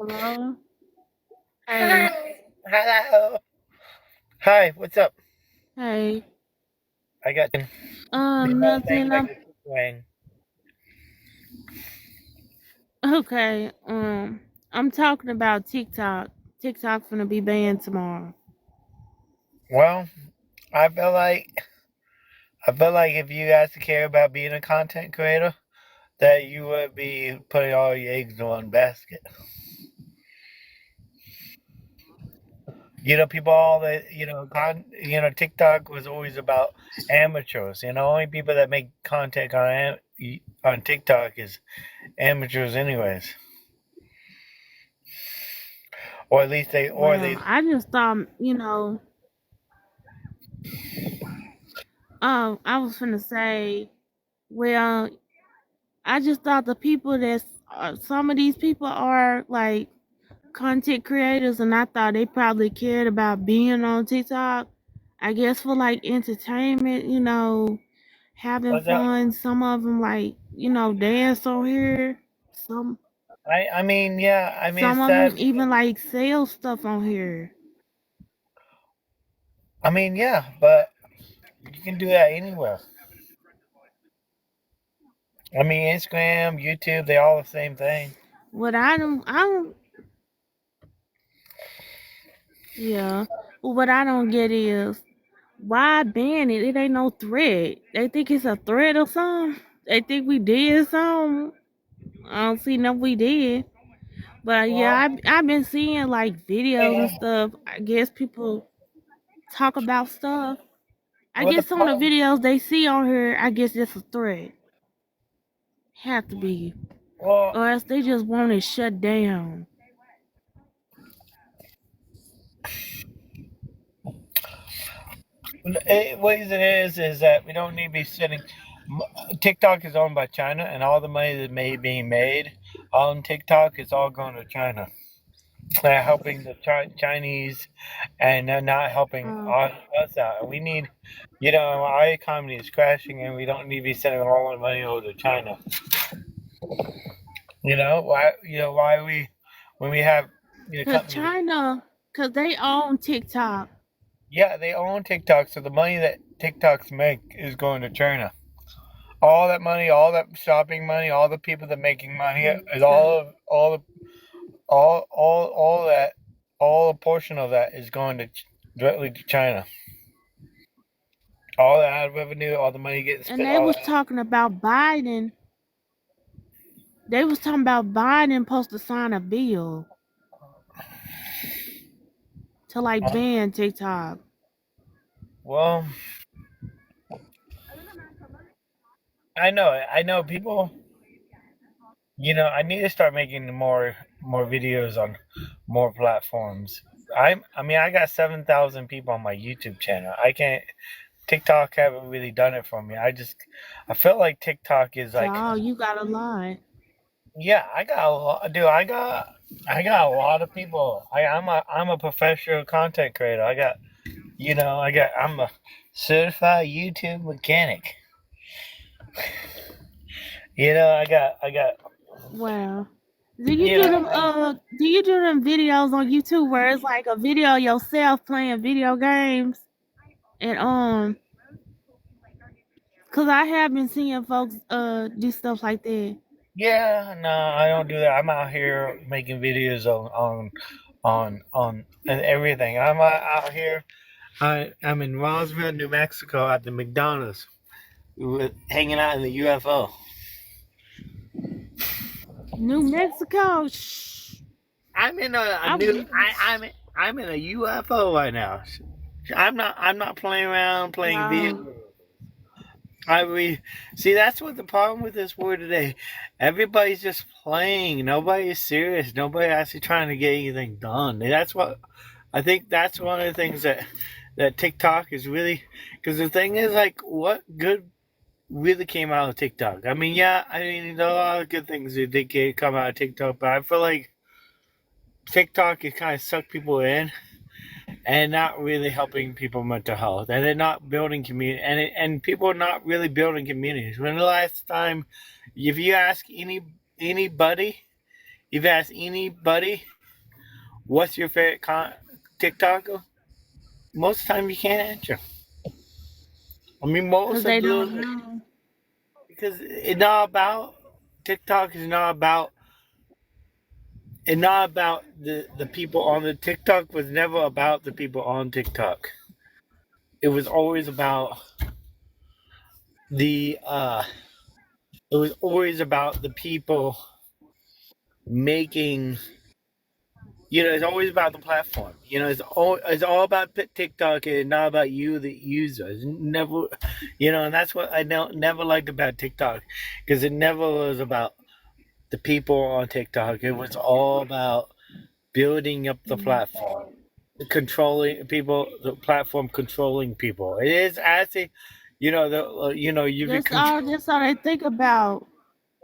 Hello. Hey. Hello. Hi, what's up? Hey. I got the whole thing Nothing. like a swing. Okay. I'm talking about TikTok. TikTok gonna be banned tomorrow. Well, I feel like I feel like if you guys care about being a content creator, that you would be putting all your eggs in one basket. People all that TikTok was always about amateurs. Only people that make content on TikTok is amateurs, anyways. Or at least they. Well, I just thought, I was gonna say, well, I just thought the people some of these people are like content creators, and I thought they probably cared about being on TikTok. I guess for like entertainment, having What's up? fun. Some of them like dance on here. Some I mean, yeah. I mean, some it's of them sad. even like sell stuff on here. I mean, yeah, but you can do that anywhere. I mean, Instagram, YouTube, they all the same thing. What I don't yeah. But what I don't get is why ban it? It ain't no threat. They think it's a threat or something. They think we did something. I don't see nothing we did. But yeah, Well, I've been seeing like videos and eh, stuff. I guess people talk about stuff. I well, the guess some of the problem, videos they see on here, I guess it's a threat. Have to be. well, Or else they just want it shut down. what it is that we don't need to be sitting. TikTok is owned by China, and all the money that may being made on TikTok is all going to China. They're helping the Chinese, and they're not helping Uh, us out. And we need, our economy is crashing, and we don't need to be sending all our money over to China. Why? Why we when we have Cause companies. China, cause they own TikTok. Yeah, they own TikTok, so the money that TikToks make is going to China. All that money, all that shopping money, all the people that making money is Okay. all that all a portion of that is going directly to China. All the ad revenue, all the money getting And spent, they all was that. talking about Biden. They was talking about Biden supposed to sign a bill to like ban TikTok. Well, I know people. I need to start making more videos on more platforms. I mean, I got 7,000 people on my YouTube channel. I can't. TikTok haven't really done it for me. I feel like TikTok is like, Dog, you got a lie. yeah, I got a lot, dude. I got a lot of people. I'm a professional content creator. I'm a certified YouTube mechanic. I got, Wow. you know, Do you do them videos on YouTube where it's like a video of yourself playing video games? And cause I have been seeing folks do stuff like that. yeah, no, I don't do that. I'm out here making videos on and everything. Out here. I'm in Roswell, New Mexico, at the McDonald's, hanging out in the UFO. New Mexico, shh. I'm in a I new. w- I'm in a UFO right now. I'm not playing around playing video. wow. I we see that's what the problem with this world today. Everybody's just playing. Nobody's serious. Nobody actually trying to get anything done. And that's what I think. That's one of the things that TikTok is really, because the thing is, like, what good really came out of TikTok? I mean, yeah, I mean, there are a lot of good things that did come out of TikTok, but I feel like TikTok is kind of sucked people in and not really helping people mental health, and they're not building community, and people are not really building communities. When the last time, if you ask anybody, you've asked anybody what's your favorite TikToker, most of the time you can't answer. I mean, Cause most of they the don't know. because it's not about TikTok is not about it's not about the people on the TikTok was never about the people on TikTok. It was always about the it was always about the people making it's always about the platform. It's all about TikTok and not about you, the user. It's never, and that's what I don't never liked about TikTok, because it never was about the people on TikTok. It was all about building up the Mm. platform, controlling people, the platform controlling people. It is actually, you could control. That's all they think about.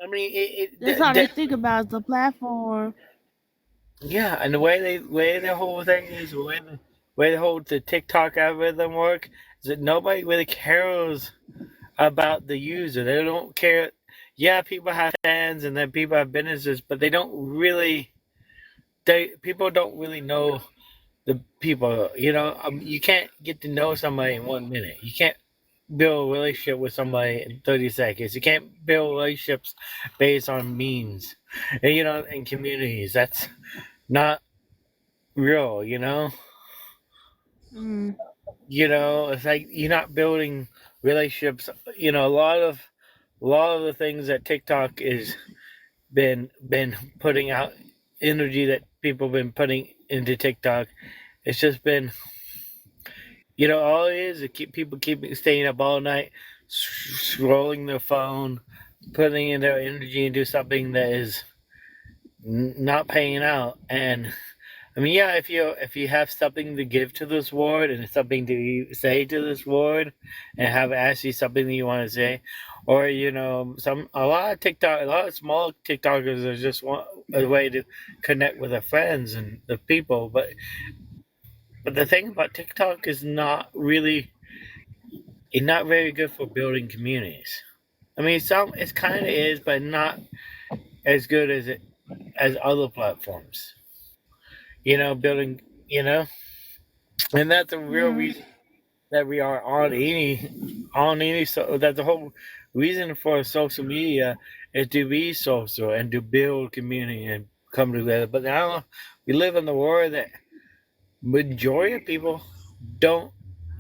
I mean, That's all they think about is the platform. yeah, and the way the whole thing is, the way the whole the TikTok algorithm work is that nobody really cares about the user. They don't care. Yeah, people have fans and then people have businesses, but they don't really. They people don't really know the people. You can't get to know somebody in 1 minute. You can't build a relationship with somebody in 30 seconds. You can't build relationships based on memes. And, in communities. That's not real. Mm. It's like you're not building relationships. A lot of the things that TikTok is been putting out, energy that people been putting into TikTok. It's just been, all it is keep people keep staying up all night, scrolling their phone, putting in their energy into something that is not paying out. And I mean, yeah, if you have something to give to this world and something to say to this world, and have actually something that you want to say, or a lot of small TikTokers are just a way to connect with their friends and the people. But the thing about TikTok is it's not very good for building communities. I mean, it kind of is, but not as good as other platforms. Building, and that's a real Mm. reason that we are so that the whole reason for social media is to be social and to build community and come together. But now we live in the world that majority of people don't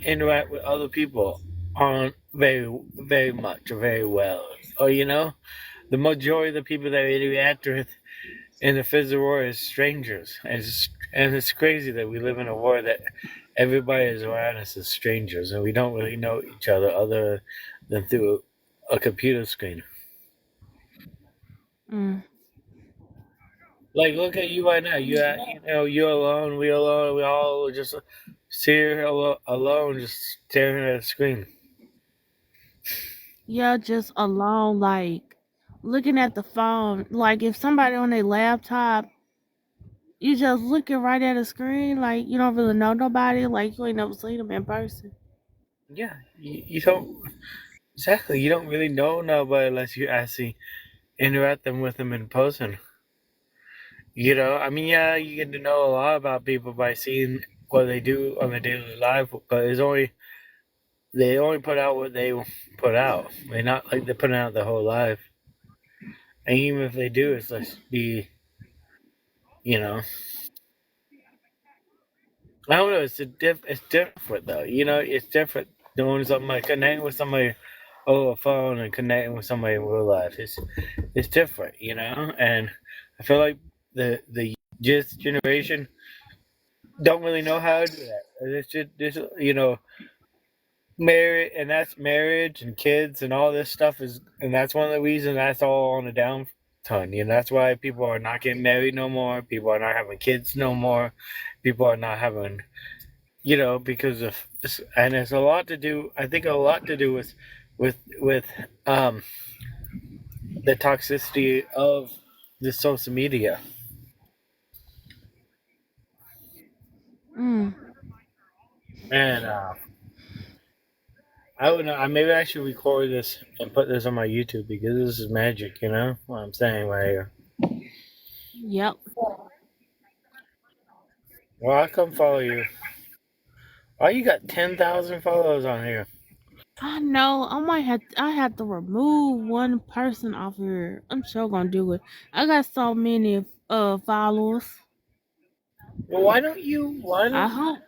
interact with other people on very very much or very well, or the majority of the people that we interact with in the physical world is strangers. And it's crazy that we live in a world that everybody is around us as strangers, and we don't really know each other than through a computer screen. Mm. Like, look at you right now. You're alone. We're alone. We all just sit here alone, just staring at a screen. Yeah, just alone, like looking at the phone. Like if somebody on their laptop, you just looking right at a screen, like you don't really know nobody, like you ain't never seen them in person. Yeah, you don't exactly. You don't really know nobody unless you actually interact with them in person. I mean, yeah, you get to know a lot about people by seeing what they do on their daily life, but they only put out what they put out. They're not like they're putting out their whole life. And even if they do, it's like you know, I don't know. It's different though. It's different doing something like connecting with somebody over a phone and connecting with somebody in real life. It's different, and I feel like the just generation don't really know how to do that. It's just marriage, and that's marriage and kids and all this stuff and that's one of the reasons that's all on the downturn. That's why people are not getting married no more. People are not having kids no more. People are not having, because of this, and it's a lot to do. I think a lot to do with um the toxicity of the social media. Mm. And I would know. Maybe I should record this and put this on my YouTube, because this is magic. What I'm saying right here. Yep. Well, I come follow you. Oh, you got 10,000 followers on here. I know. I have to remove one person off here. I'm sure gonna do it. I got so many followers. Well, why don't you? I hope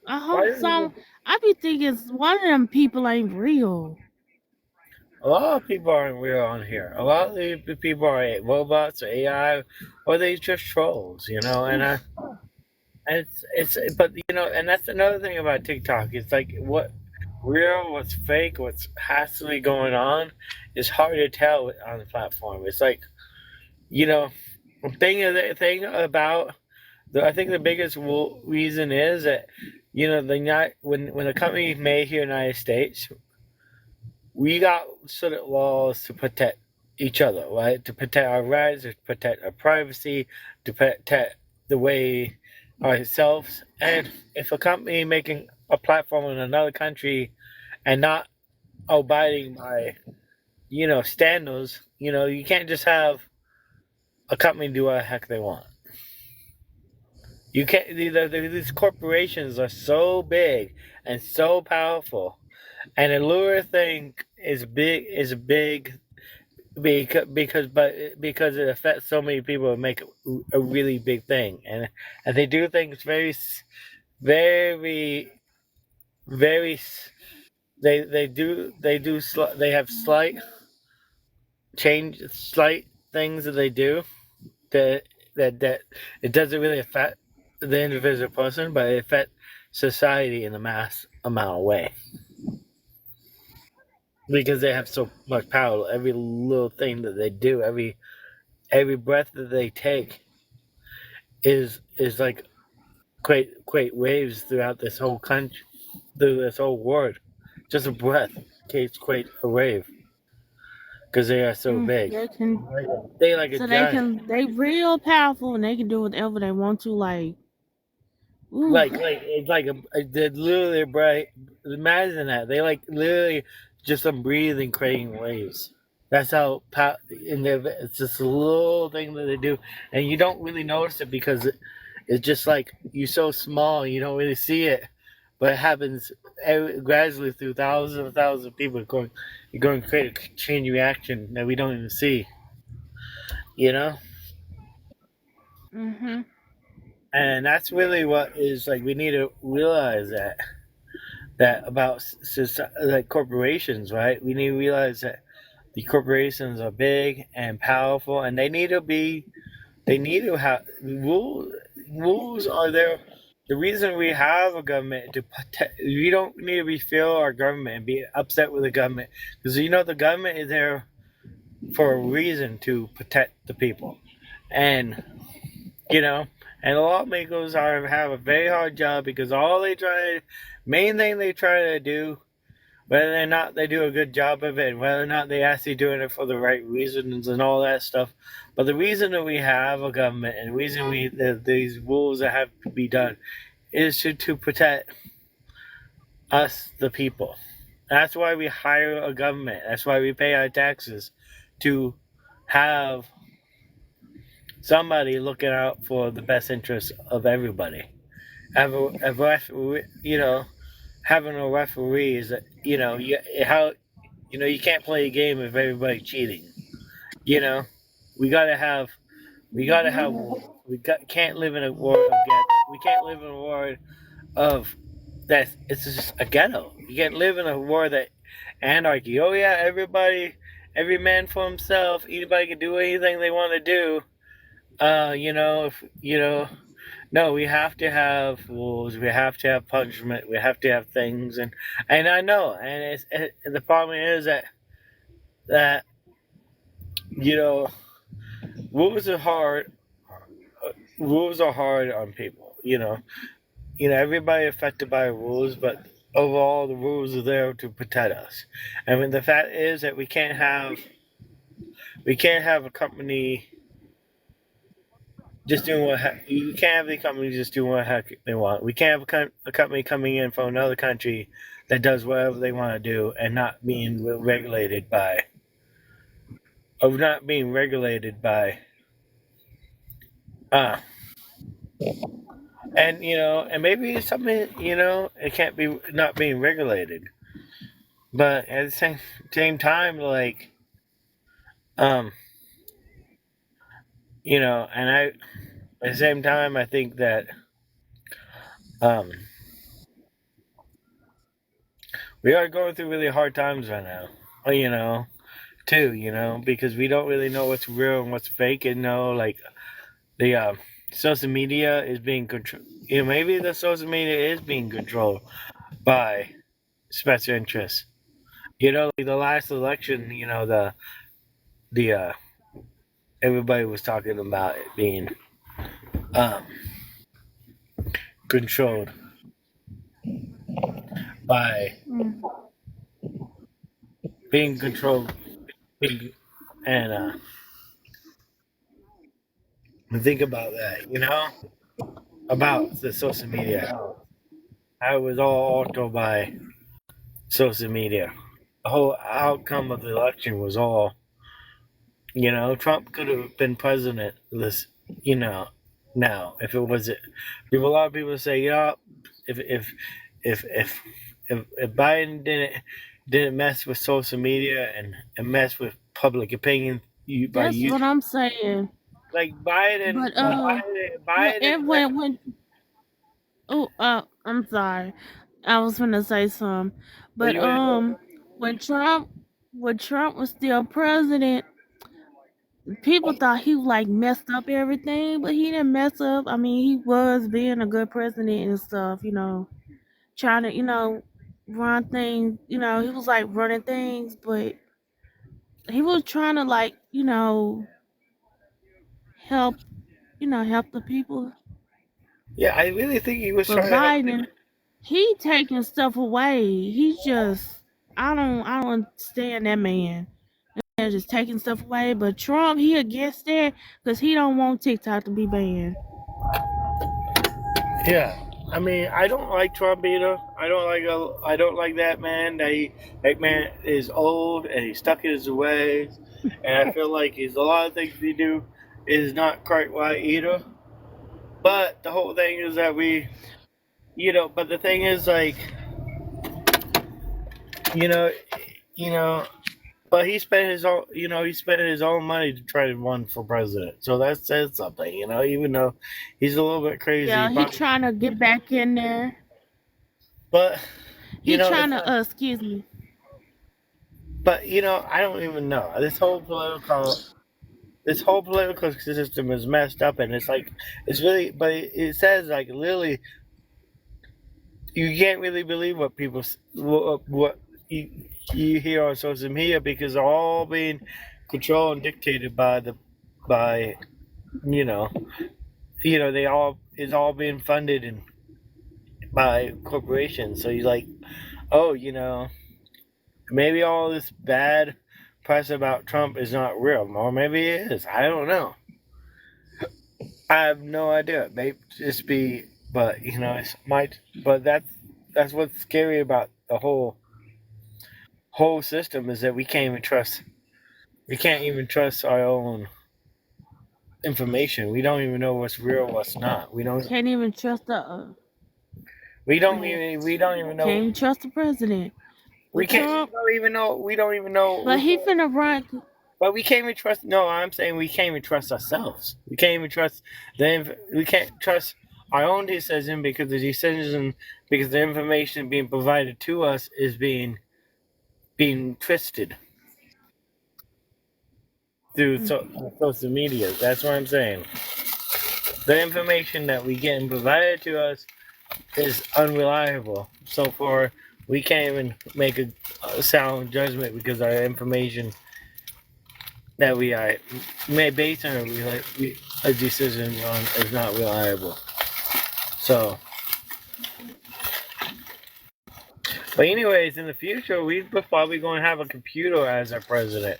I Why hope don't you? some I be thinking one of them people ain't real. A lot of people aren't real on here. A lot of the people are robots or AI, or they just trolls, you know. And but and that's another thing about TikTok. It's like what real, what's fake, what's actually going on is hard to tell on the platform. It's like you know, thing about I think the biggest reason is that the not when a company is made here in the United States, we got sort of laws to protect each other, right? To protect our rights, to protect our privacy, to protect the way ourselves. And if a company making a platform in another country and not abiding by standards, you can't just have a company do what the heck they want. You can't. These corporations are so big and so powerful, and the lure thing is big. Is big because it affects so many people and make it a really big thing, and they do things very very. They have slight things that they do that that it doesn't really affect the individual person, but it affects society in a mass amount of way because they have so much power. Every little thing that they do, every breath that they take is like create waves throughout this whole country, through this whole world. Just a breath create a wave because they are so big. They can They like a so they giant. can they real powerful and they can do whatever they want to. Like, ooh. Like it's like they're literally bright. Imagine that they like literally just some breathing, creating waves. That's how and it's just a little thing that they do, and you don't really notice it because it's just like you're so small, you don't really see it, but it happens gradually through thousands of people you're going to create a chain reaction that we don't even see, you know. Mhm. And that's really what is like. We need to realize that about like corporations, right? We need to realize that the corporations are big and powerful, and they need to be. They need to have rules. Rules are there. The reason we have a government to protect. We don't need to be feel our government and be upset with the government because the government is there for a reason to protect the people, and you know, and the lawmakers have a very hard job because main thing they try to do, whether or not they do a good job of it, and whether or not they actually doing it for the right reasons and all that stuff. But the reason that we have a government and the reason these rules that have to be done is to protect us, the people. That's why we hire a government. That's why we pay our taxes to have somebody looking out for the best interest of everybody. Having a referee is you can't play a game if everybody's cheating. You know, we gotta have we gotta have Mhm. can't live in a world we can't live in a world of that it's just a ghetto. You can't live in a world that anarchy. Oh yeah, every man for himself. Anybody can do anything they want to do. If no, we have to have rules. We have to have punishment. We have to have things, and I know, the problem is that you know rules are hard. Rules are hard on people. Everybody affected by rules, but overall, the rules are there to protect us. I mean, the fact is that we can't have a company just doing you can't have the company just doing what the heck they want. We can't have a company coming in from another country that does whatever they want to do and not being regulated by Uh, and and maybe it's something it can't be not being regulated, but at the same time, like um, and at the same time, I think that um, we are going through really hard times right now. Too, because we don't really know what's real and what's fake, and like the social media is being controlled. Maybe the social media is being controlled by special interests. Like the last election, the everybody was talking about it being um, controlled by Mm. being controlled, and think about that. About the social media, how it was all altered by social media. The whole outcome of the election was all. Trump could have been president. This, you know, now if it was it, people. A lot of people say, if if if if if Biden didn't mess with social media and mess with public opinion, That's what I'm saying. like Biden, But when Biden. when oh I'm sorry, I was gonna say something, What but you gonna say? when Trump when Trump was still president, people thought he like messed up everything, but he didn't mess up. I mean, he was being a good president and stuff, trying to run things. He was like running things, but he was trying to like help help the people. Yeah, I really think he was But trying to help. Biden, he taking stuff away. He just I don't understand that man. And just taking stuff away. But Trump, he against that because he don't want TikTok to be banned. Yeah, I mean, I don't like Trump either. I don't like that man. That man is old and he's stuck in his ways, and I feel like he's a lot of things he do is not quite right either. But the whole thing is that but the thing is like, you know, you know, but he spent his own money to try to run for president. So that says something, even though he's a little bit crazy, Yeah, he trying to get back in there. but He trying it's to not. excuse me. But I don't even know. This whole political system is messed up, and it's like it's really. But it says like literally, you can't really believe what what you hear on social media because they're all being controlled and dictated by by you know they all is all being funded and by corporations. So you're like, oh, maybe all this bad press about Trump is not real, or maybe it is. I don't know. I have no idea. Maybe just be, but it's might. But that's what's scary about the whole system is that we can't even trust. We can't even trust our own information. We don't even know what's real, what's not. Can't even trust the We don't even can't know. even trust the president. We With can't. We Trump, don't even know. We don't even know. but he finna run. But we can't even trust. No, I'm saying we can't even trust ourselves. We can't even trust We can't trust our own decision because the information being provided to us is being twisted through social media. That's what I'm saying. The information that we get provided to us is unreliable. So far, we can't even make a sound judgment because our information that we are made based on a decision on is not reliable. So, but anyways, in the future, we're probably going to have a computer as our president.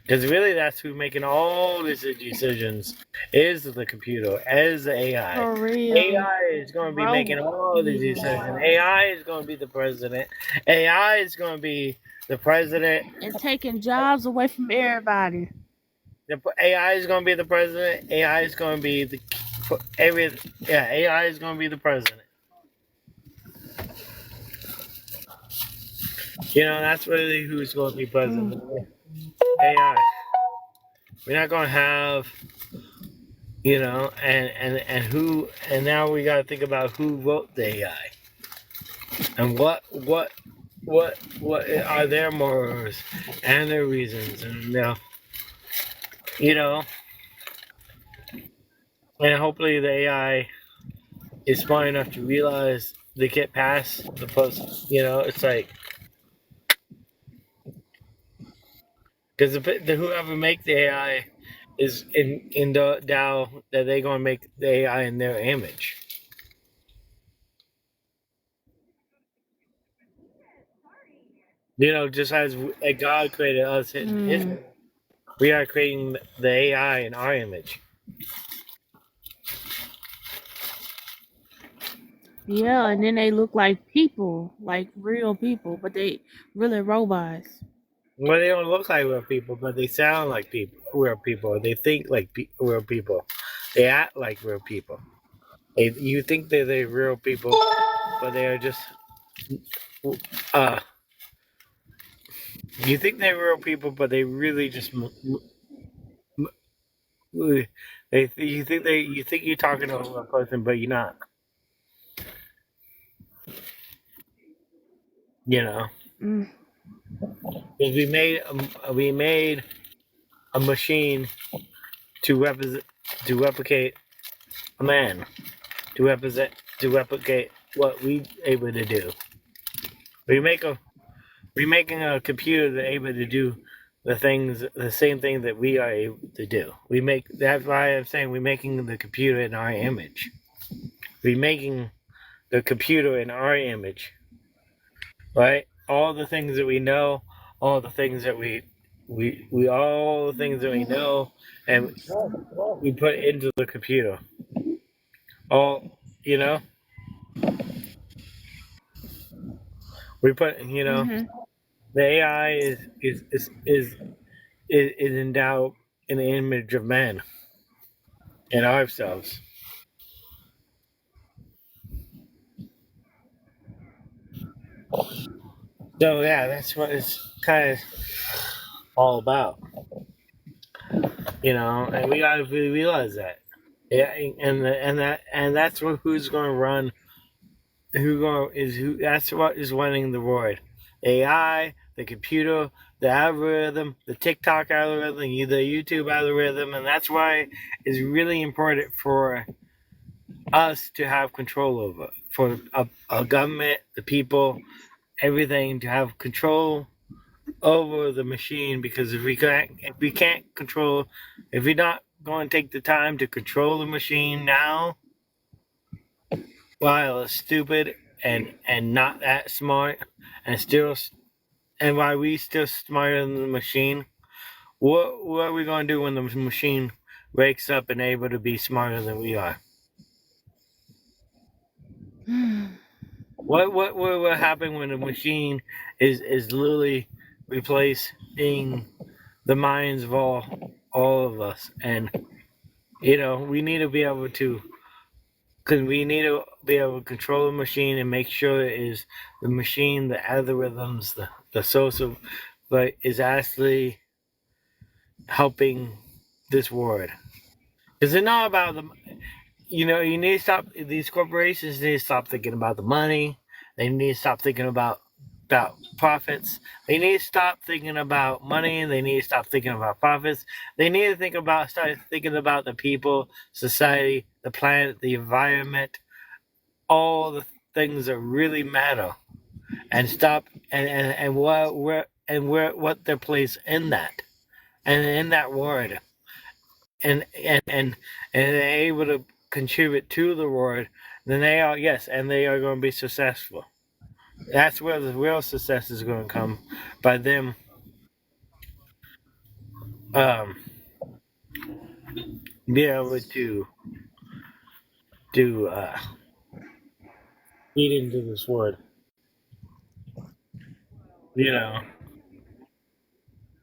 Because really, that's who's making all these decisions is the computer, is the AI. For real. AI is going to be making all these decisions. AI is going to be the president. AI is going to be the president. And taking jobs away from everybody. AI is going to be the president. AI is going to be the every. Yeah, AI is going to be the president. That's really who's going to be Mm. president. AI. We're not going to have and who, and now we got to think about who wrote the AI and what are their morals and their reasons, and you know and hopefully the AI is smart enough to realize they get past the post. It's like, because the whoever make the AI is in the Dow that they're gonna make the AI in their image. Just as God created us in His, Mm. we are creating the AI in our image. Yeah, and then they look like people, like real people, but they really robots. Well, they don't look like real people, but they sound like people, real people. They think like real people. They act like real people. You think they're real people, but they are just uh. You think they're real people, but they really just you think you're talking to a person, but you're not. You know, Mm. because we made a machine to represent to replicate a man, to replicate what we able to do. We make a we're making a computer that able to do the same thing that we are able to do. That's why I'm saying we're making the computer in our image. We're making the computer in our image, right? All the things that we know, all the things that we all the things that we know, and we put into the computer. All we put. Mhm. The AI is endowed in the image of man and ourselves. So yeah, that's what it's kind of all about, and we gotta really realize that. Yeah, and that's who's going to run. That's what is running the world. AI, the computer, the algorithm, the TikTok algorithm, the YouTube algorithm, and that's why it's really important for us to have control over, for a government, the people, everything to have control over the machine. Because if we can't control, if we're not going to take the time to control the machine now, while it's stupid and not that smart, and still and while we still smarter than the machine, what are we going to do when the machine wakes up and able to be smarter than we are? What will happen when the machine is literally replacing the minds of all of us? And we need to be able to, because we need to be able to control the machine and make sure it is the machine, the algorithms, the social, but is actually helping this world. Because it's not about the, you need to stop, these corporations need to stop thinking about the money. They need to stop thinking about profits. They need to stop thinking about money. They need to stop thinking about profits. They need to start thinking about the people, society, the planet, the environment, all the things that really matter, and stop and what their place in that, and in that world, and they're able to contribute to the world, then they are, yes, and they are going to be successful. That's where the real success is going to come, by them um be able to feed into this world. You know,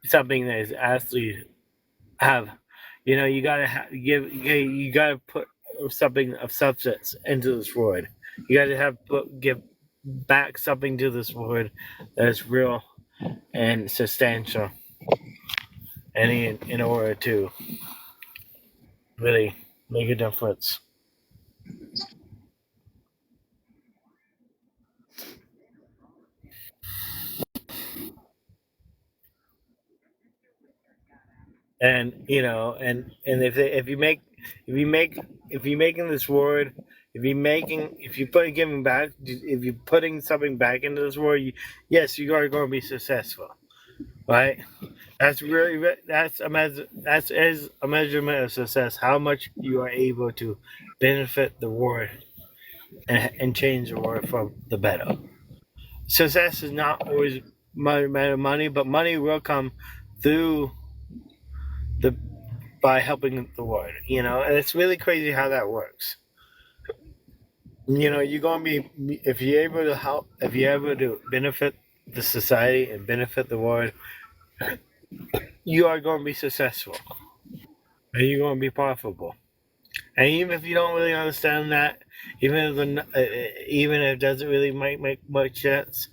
something that is actually have, you gotta you gotta put something of substance into this word. You gotta give back something to this word that is real and substantial, and in order to really make a difference. And if you make if you make if you're making this word, if you put giving back, if you're putting something back into this word, yes, you are going to be successful, right? That's as a measurement of success, how much you are able to benefit the world, and change the world for the better. Success is not always money, but money will come through the by helping the world. And it's really crazy how that works. You're gonna be, if you're able to help, if you're able to benefit the society and benefit the world, you are going to be successful, and you're going to be profitable. And even if you don't really understand that, even if it doesn't really make much sense,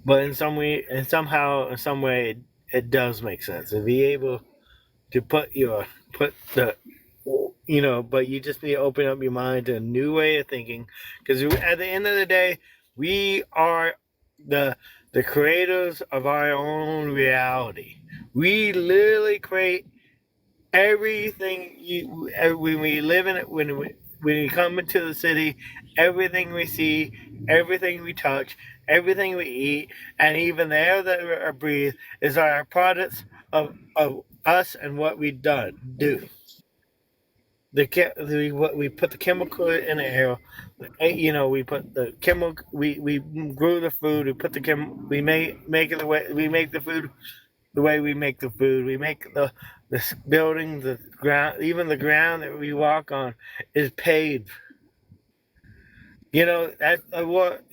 but in some way, and somehow, in some way, it does make sense. To be able to put the but you just need to open up your mind to a new way of thinking, because at the end of the day, we are the the creators of our own reality. We literally create everything. When we live in it, when we come into the city, everything we see, everything we touch, everything we eat, and even the air that we breathe is our products of us and what we do. What we put the chemical in the air. We put the chemical. We grew the food. We put the We make it the way we make the food. The way we make the food, we make the building, the ground, even the ground that we walk on is paved. That what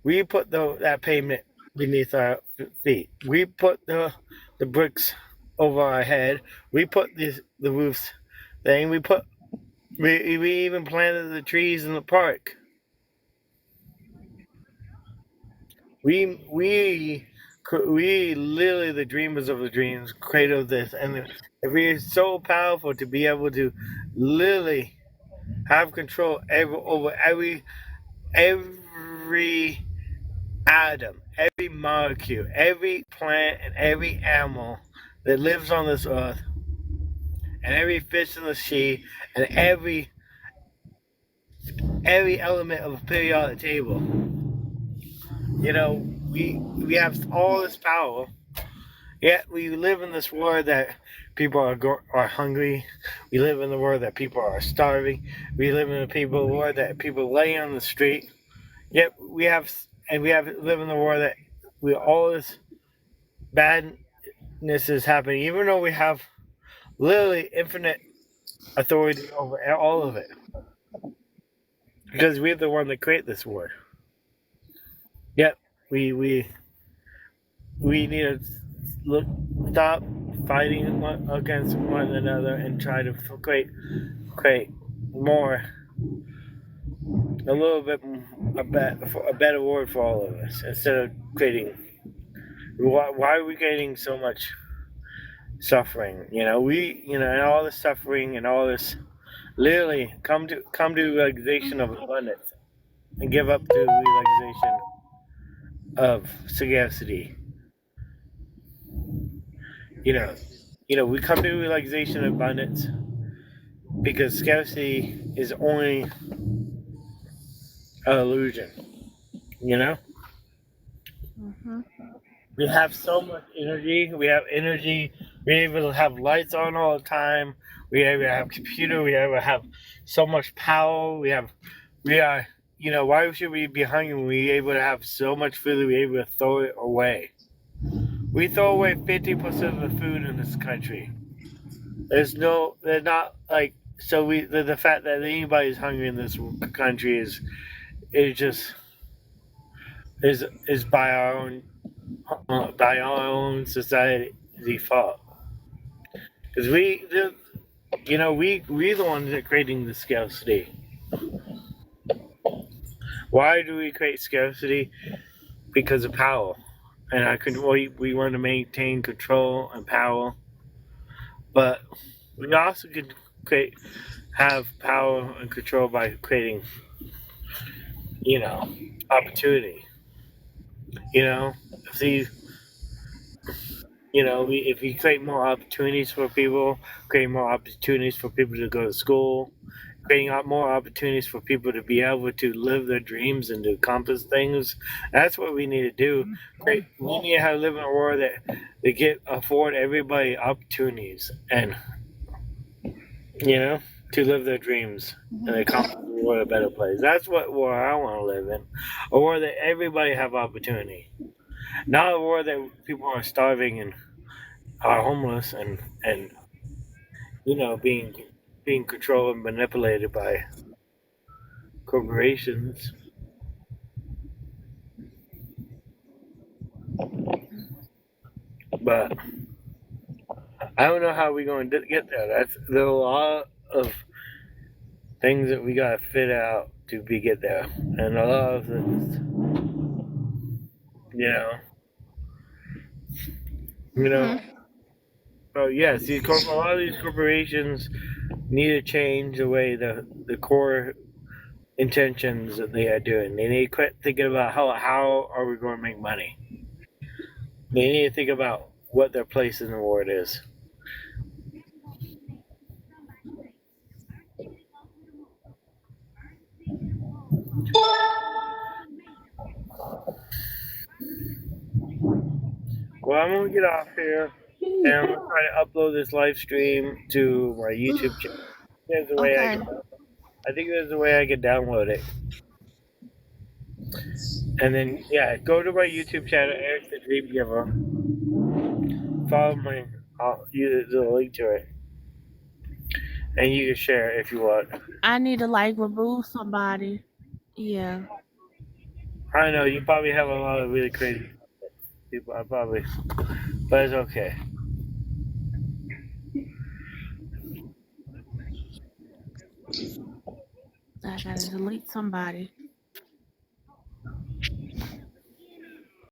we put that pavement beneath our feet. We put the bricks over our head. We put the roofs thing. We even planted the trees in the park. We literally the dreamers of the dreams created this, and we're so powerful to be able to literally have control over every atom, every molecule, every plant, and every animal that lives on this earth, and every fish in the sea, and every element of a periodic table. We have all this power, yet we live in this world that people are hungry. We live in the world that people are starving. We live in a world that people lay on the street. Yet we live in the world that we all this badness is happening, even though we have literally infinite authority over all of it, because we're the one that create this world. Yet we we need to look stop fighting against one another and try to create more, a little bit, a better world for all of us, instead of creating. Why are we creating so much suffering? And all this suffering and all this, literally come to realization of abundance, and give up to realization of scarcity. You know, we come to realization of abundance because scarcity is only an illusion. You know, Mm-hmm. we have so much energy. We have energy. We're able to have lights on all the time. We able to have computer. We able to have so much power. We are. Why should we be hungry when we're able to have so much food that we're able to throw it away? We throw away 50% of the food in this country. They're not like, so the fact that anybody's hungry in this country is just is by our own society fault. Because we're the ones that are creating the scarcity. Why do we create scarcity? Because of power. And we want to maintain control and power, but we also could have power and control by creating, you know, opportunity. You know, see, if we create more opportunities for people, create more opportunities for people to go to school, creating out more opportunities for people to be able to live their dreams and to accomplish things. That's what we need to do. We need to live in a world that afford everybody opportunities and to live their dreams and accomplish the world a better place. That's what world I want to live in, a world that everybody have opportunity, not a world that people are starving and are homeless and being controlled and manipulated by corporations. But I don't know how we're going to get there. There's a lot of things that we got to fit out to get there, and a lot of things, you know, you know. Hmm. So yes, a lot of these corporations need to change the way the core intentions that they are doing. They need to quit thinking about how are we going to make money. They need to think about what their place in the world is. Well, I'm gonna get off here, and I'm gonna try to upload this live stream to my YouTube channel. There's a way Okay. I think there's a way I can download it, and then yeah, go to my YouTube channel, Eric the Dream Giver. Follow my, I'll use the link to it, and you can share it if you want. I need to like remove somebody. Yeah. I know you probably have a lot of really crazy people. But it's okay. I gotta delete somebody.